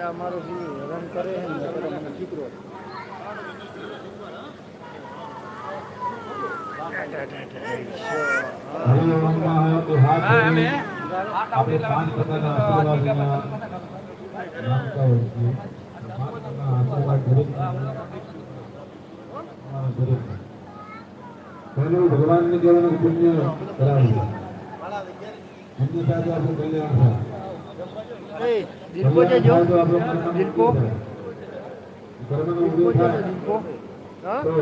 અમારો રન કરે છે ને મને દીકરો આપણે 5 પ્રકારના પહેલું ભગવાનને કહેવાનું પુણ્ય કરાવવું અન્યથા તો આપણું કલ્યાણ થાય. દિલકો જજો દિલકો કર્મનો ઉદય થાય તો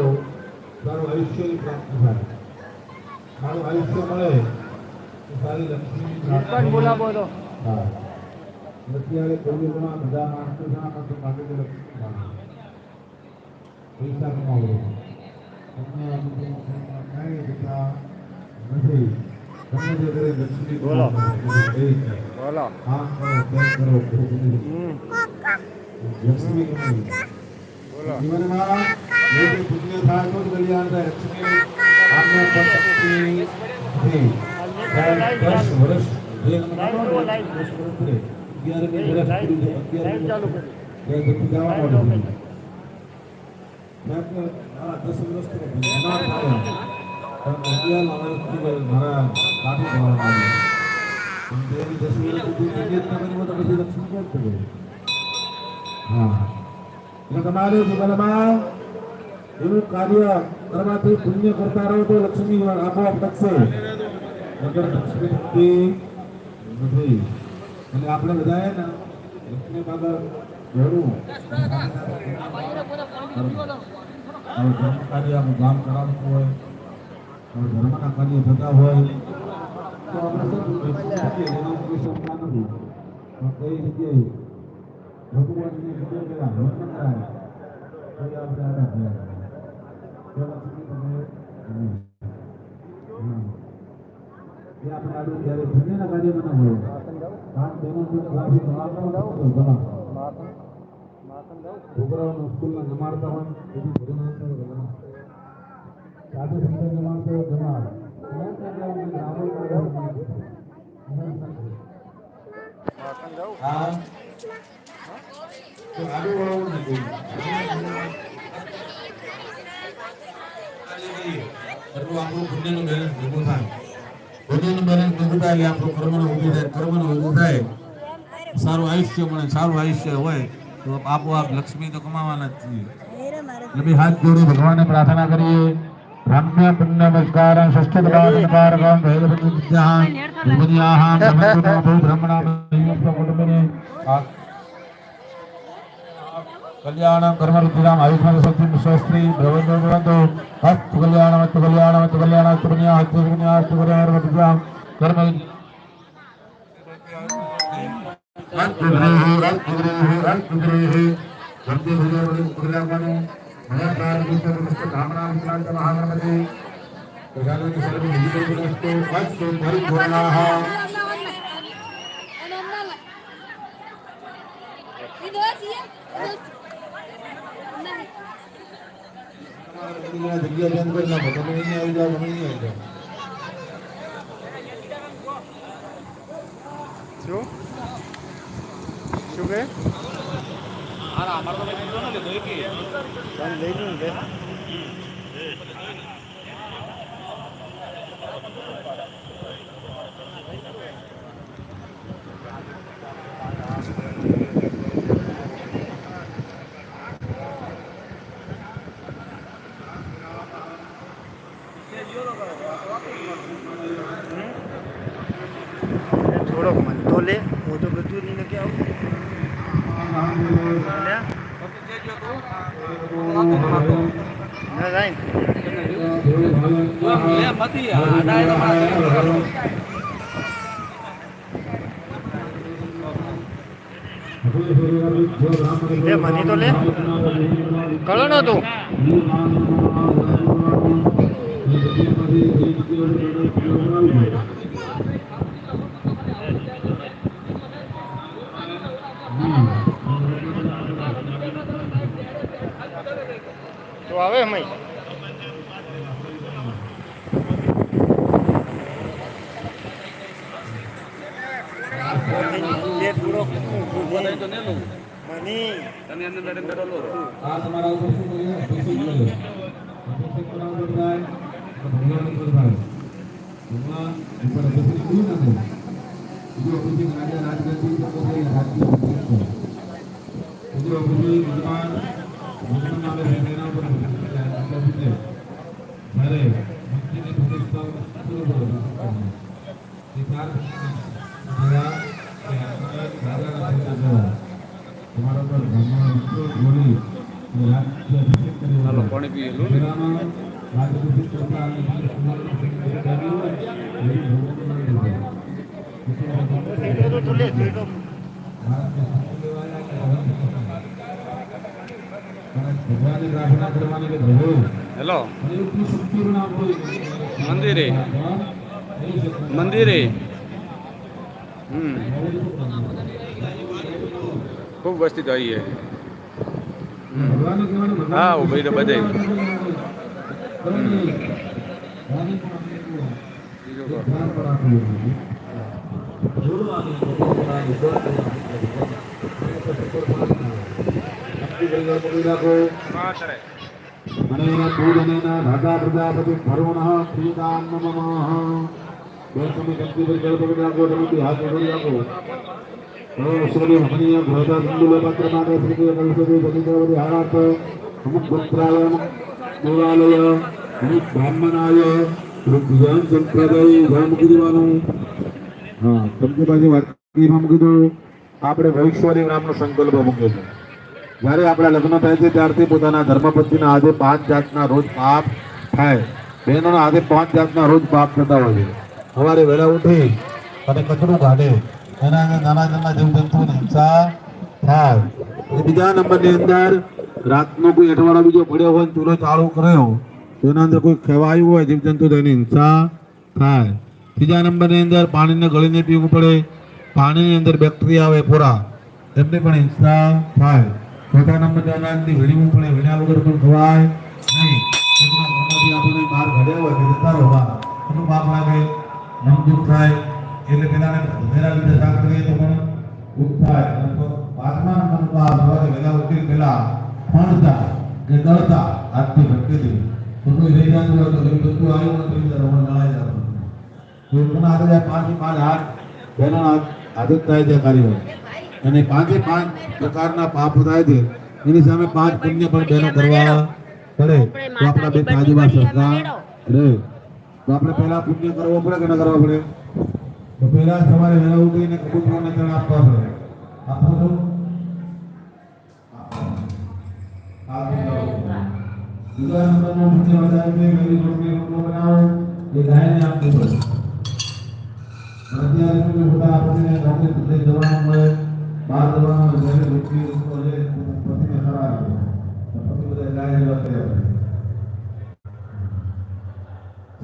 સારું આયુષ્યની પ્રાપ્તિ થાય. સારું આયુષ્ય મળે તો સારી લક્ષ્મીની પ્રાપ્તિ દિલકો બોલાવો તો હા. અત્યારે કોવિડમાં બધા માણસો શા માટે માગે છે? લક્ષ્મી માગે પૈસા કમાવો તમને કાંઈ જતા નથી. તમે જે કરે લક્ષ્મી બોલો. બોલો આમ કરો તેમ કરો લક્ષ્મી કમાવી જીવનમાં જે પુણ્ય થાય તો જ કલ્યાણ થાય. લક્ષ્મી આમને પંચમી 10 વર્ષ જે અમે 10 વર્ષ પૂરે 11 વર્ષ પૂરી 11 ચાલુ કરી એ ગાવા મળે છે. આ 10 વર્ષ તો ના થાય પણ 11 વર્ષ મારા કાઢી દેવામાં આવ્યું. તેની 10 વર્ષ સુધી નિયત ન કરી તો પછી લક્ષ્મી ક્યાં કરે? હા એટલે તમારે જીવનમાં એવું કાર્ય કરવાથી પુણ્ય કરતા રહો તો લક્ષ્મી આપોઆપ ટકશે. નગર લક્ષ્મી ટકતી નથી. એટલે આપણે બધાએ ને લક્ષ્મી બાબા જોડવું ધર્મ કાર્ય ગામ કરાવતું હોય ધર્મના કાર્ય થતા હોય તો આપણે એના કોઈ સપના નથી કઈ જગ્યાએ ભગવાનને કીધું કે હવન કરાય તો આપણે આડા થયા આપણે આડું ત્યારે પુણ્યના કાર્યમાં ના હોય કારણ તેનો છોકરાઓને સ્કૂલમાં જમાડતા હોય એથી ભજન સાથે સંતો જમાડતો હોય જમાડ હા તો આડું વાળું નથી એટલું આપણું પુણ્યનું બેલેન્સ ભેગું થાય. પુણ્યનું બેલેન્સ ભેગું થાય એટલે આપણું કર્મનું ઊભું થાય. કર્મનું ઊભું થાય સારું આયુષ્ય મળે. સારું આયુષ્ય હોય તો આપોઆપ લક્ષ્મી તો કમાવાના જ છીએ. એટલે હાથ જોડી ભગવાનને પ્રાર્થના કરીએ. રમ્ય પુણ્ય નમસ્કારં ષષ્ઠ ભૈરવ વિદ્યાહાં વિદ્યાહાં બ્રહ્મણો બ્રહ્મણા કલ્યાણમ કર્મરુદ્રામ આયુષ્માન સત્યમ સ્વસ્ત્રી ભવતો ભવતો હસ્ત કલ્યાણમ પુણ્ય હસ્ત પુણ્ય હસ્ત કલ્યાણમ કર્મ જગ્યા બંધ કરી નાખો. તમે અહીંયા આવી જાઓ, તમે અહીંયા આવી જાઓ. શું કહે અમારે તો લઈ લીધું ને થોડોક મન તો લે હું તો બધું નહીં કે આવું મની તો લે કળો નતું તો આવે મય પૂરો તો તમે અંદર મેડમ બેઠો લો આ તમારા ઉપર શું કર્યું? અભિષેક કર્યો. અભિષેક કરાવવો બધાય. તો ભગવાનની કૃપા. ભગવાન ઉપર અભિષેક કર્યું નથી. બીજો અભિષેક રાજા રાજગદ્દી થતો છે, રાજ્ય અભિષેક છે. બીજો અભિષેક ભગવાન ભગવાન આવે છે, તેના ઉપર અભિષેક થાય. અભિષેક. જ્યારે ભક્તિની પ્રતિષ્ઠા પૂરો કરો. એ ચાર જરા કે રાજાના થઈને જવા. તમારા પર બ્રાહ્મણ મિત્રો બોલી રાજ્ય અભિષેક કર્યો. હાલો પાણી પીએ લો ને તેનામાં રાજ્યાભિષેક કરતા અને કુમારનું સંકલ્પ કર્યું. એવી ભગવાનના લીધે. ભગવાનની પ્રાર્થના કરવાની કે પ્રભુ હેલો મને એટલી શક્તિ પણ આપો. મંદિરે મંદિરે ખૂબ વસ્તી તો આવી છે ભગવાનને કહેવાનું ભગવાન હા હું ભાઈ તો બધે બીજું કહો ધ્યાન પર રાખવું. અને પૂજનેના રાજા પ્રજાપતિ ભરુણઃ પ્રિયદાન મમ. બે તમે કંકી પર જળ પકડી રાખો, તમે હાથ પકડી રાખો. શ્રી ભમનીય ભોજા સિંધુ પત્ર માટે શ્રી કલ્પતિ જગીતવતી હારાત અમુક પુત્રાય દેવાલય અમુક બ્રાહ્મણાય જ્ઞાન સંપ્રદાય ધામ કીધું. હા તમને પાછી વાત મૂકી દો. આપણે વૈશ્વરી નામનો સંકલ્પ મૂક્યો છે. જ્યારે આપણા લગ્ન થાય છે ત્યારથી પોતાના ધર્મપત્નીના હાથે 5 જાતના રોજ પાપ થાય. બહેનોના હાથે 5 જાતના રોજ પાપ થતા હોય છે. સવારે વહેલા ઉઠી અને કચરું કાઢે, એના અંદર નાના નાના જીવજંતુઓની હિંસા થાય. બીજા નંબરની અંદર રાતનો કોઈ અઠવાડો બીજો પડ્યો હોય ને ચૂલો ચાલુ કર્યો તો એના અંદર કોઈ ખેવાયું હોય જીવજંતુ તો એની હિંસા થાય. ત્રીજા નંબરની અંદર પાણીને ગળીને પીવું પડે, પાણીની અંદર બેક્ટેરિયા આવે પૂરા, એમને પણ હિંસા થાય. ચોથા નંબરની અનાજથી વીણવું પડે, વીણ્યા વગર પણ ખવાય નહીં. આપણને બહાર ઘડ્યા હોય તો જતા રહો બહાર, એનું પાપ લાગે, મન દુઃખ થાય. એટલે પેલાને વધેરા લીધે શાક કરીએ તો પણ દુઃખ થાય. પાંચમા નંબરનું પાપ સવારે વહેલા ઉઠી પેલા ફણતા કે દળતા હાથથી ભટકી દે તો કોઈ રહી જતું હોય તો બધું આવ્યું ને તો રમણ જણાઈ જતું. તો એના હાથે 5 હાથ બહેનોના આદત થાય છે કાર્ય, અને 5 પ્રકારના પાપ થાય છે. એની સામે 5 પુણ્ય પણ બહેનો કરવા પડે. તો આપણા બે તાજવા સરકાર રે તો આપણે પહેલા પુણ્ય કરવો પડે કે ન કરવા પડે? તો પહેલા સવારે વહેલા ઉઠીને કબૂતરોને ચણ આપવા પડે. આપો તો બીજા નંબરનો પુણ્ય વધારે છે વેલી રોટલી રોટલો બનાવો એ ગાયને આપવી પડે. અત્યારે તમે બધા આપણને ડોક્ટર દવાનો મળે, બહાર દવાનો જ્યારે રોટલી રોટલો છે પતિને ખરાબ પતિ બધા ગાય જેવા કર્યા પડે.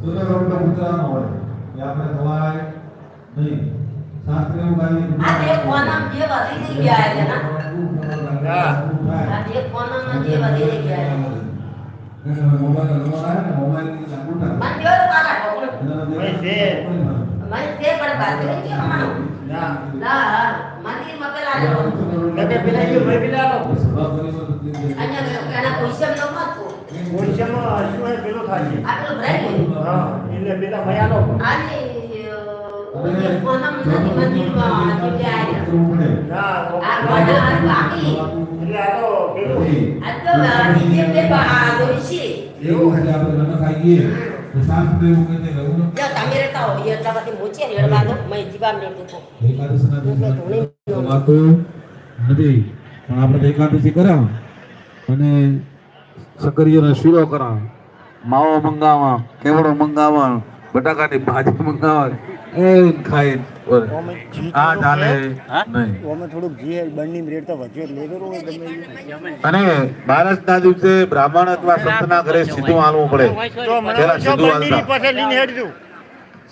સુધા રોટલો ઉતરાનો હોય એ આપણે ખવાય નહીં. શાસ્ત્ર એવું ગાય આ કોનામ જે વધી ગયા છે ના આ જે કોનામ જે વધી ગયા છે મોબાઈલ લગાવવાના ને મોબાઈલ ની લાગુટા મન દેવ કાકા ઠોકરો મને તે પર બાત નહીં કે અમારો ના મંદિરમાં પેલા આલો લગે પેલા જે ભાઈ પેલા આલો અહીંયા એના પૈસા નો મત ઓડિશામાં અશ્વય પેલો થાય છે. આ પેલો બ્રાઈ હા એટલે પેલા ભાઈ આલો આને કોનામ નથી મંદિરમાં જે આયા ના આ કોનામ બાકી એટલે આ તો પેલો આ તો નીચે પે બહાર દોશી એવું એટલે આપણે ન ખાઈએ તો શાસ્ત્ર એવું કહે છે લગ્ન જો તમે રહેતા હો ये जगह मुझे रेड़वा दो मैं जीवा में देखो એકાદશીના દિવસે વાતો નથી પણ આપણે એકાદશી કરા અને સકરિયાનો શીરો કરા, માવો મંગાવા, કેવડો મંગાવા, બટાકાની ભાજી મંગાવા, એ ખાઈ આ ચાલે નહીં. ઓમે થોડુંક જે બન્ની બ્રેડ તો વચ્ચે લેવેરો હોય ગમે અને બારસના દિવસે બ્રાહ્મણ અથવા સંતના ઘરે સીધું હાલવું પડે. તો મને પેલા જો સીધું બન્ની હાલતા. પાસે લઈને હેડજો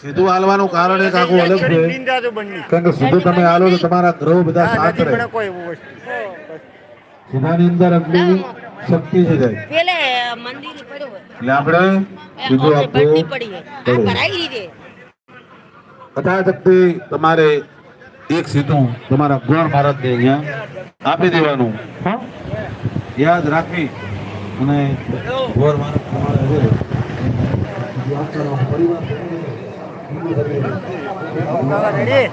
સીધું હાલવાનું કારણ એક આખું અલગ છે, લીંદા તો બન્ની કારણ કે સીધું તમે હાલો તો તમારા ગ્રહો બધા આ શાંત નથી રહે. પણ કોઈ એવું વસ્તુ સીધાની અંદર અગ્નિની શક્તિ છે જાય. પેલે મંદિર પડ્યો એટલે આપણે સીધું હોય આપવું બટની પડી હોય આ પડે. ભરાઈ રીતે કથા શક્તિ તમારે એક સીધું તમારા ગોળ ભારત ને અહીંયા આપી દેવાનું હા યાદ રાખી અને ગોર માનવ પ્રમાણે હવે યાદ કરવાનું પરિવાર રેડી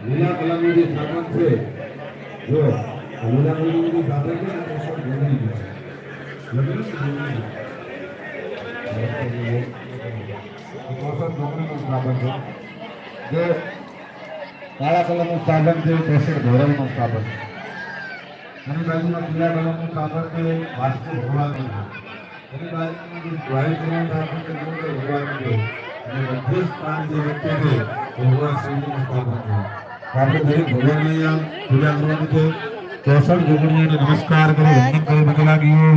લીલા કલરનું જે સાધન છે જો લીલા કલરનું જે સાધન છે ને તો સબ ગોળી જે કાળા કલરનું સાધન છે કેસર ધોરણનું સાધન એની બાજુમાં પીળા કલરનું સાધન છે વાસ્તુ ભગવાનનું એની બાજુમાં જે વ્હાઈટ કલરનું સાધન છે ભગવાનનું છે અને બધું સ્થાન જે વચ્ચે છે ભગવાન શ્રીનું સ્થાપન છે આપણે દરેક ભગવાનને પૂજા કરવાની છે ચોસઠ જોગણીઓને નમસ્કાર કરી વંદન કરી મને લાગીએ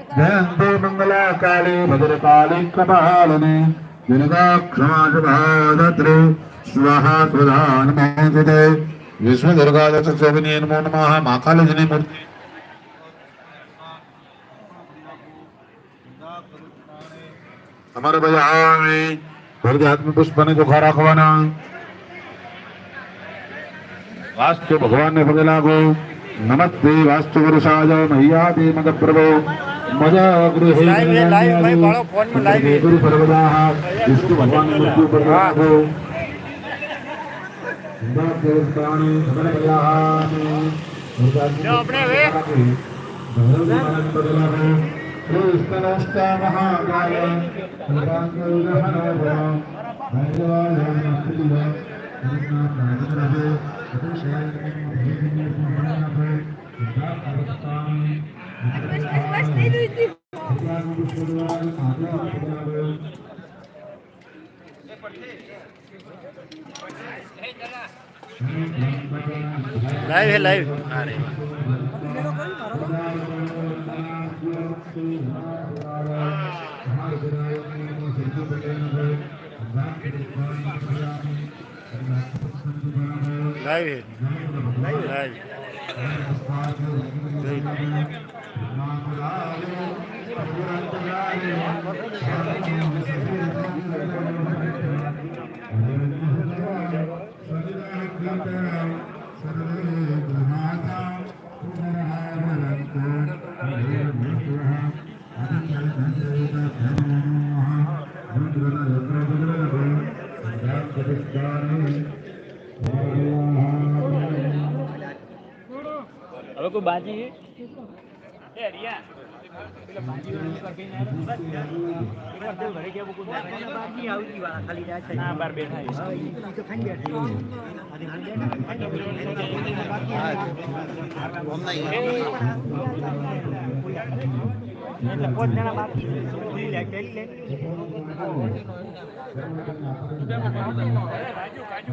જય અંબે મંગલા કાલે ભદ્રકાલી કપાલને જનદાક્ષમાજભાદત્રે સ્વાહા સ્વધા નમોસ્તુતે વિશ્વ દુર્ગા દશસ્વની નમો નમઃ મહાકાલીજીની મૂર્તિ અમારે બધા ભરતી આત્મ પુષ્પને ચોખા રાખવાના વાસ્તુ ભગવાન ને પગે લાગો નમસ્તે વાસ્તુ પુરુષાય મહ્યાદે મદ પ્રભો મદ ગૃહે લાઈવ ભાઈ બાળો ફોન માં લાઈવ ગુરુ સર્વદા વિષ્ણુ ભગવાન ની મૂર્તિ ઉપર લાગો નમસ્તે દેવતાણી સગળ કલ્યાણે જો આપણે હવે ભગવાન પગે લાગો કૃષ્ણસ્તા મહાકાય સંકાંતોદહનો ભગવાન લાઈવ है लाइव अरे लाइव है लाइव હવે કોઈ બાજી એ રિયા પેલા બાજી ઉપર કઈ ના એકવાર તે ઘરે કેવું કોઈ બાજી આવતી વાળા ખાલી જાય છે ના બાર બેઠા છે તો ખાઈ ગયા એટલે 5 જણા બાકી છે. પૂરી લે કેલી લે કાજુ કાજુ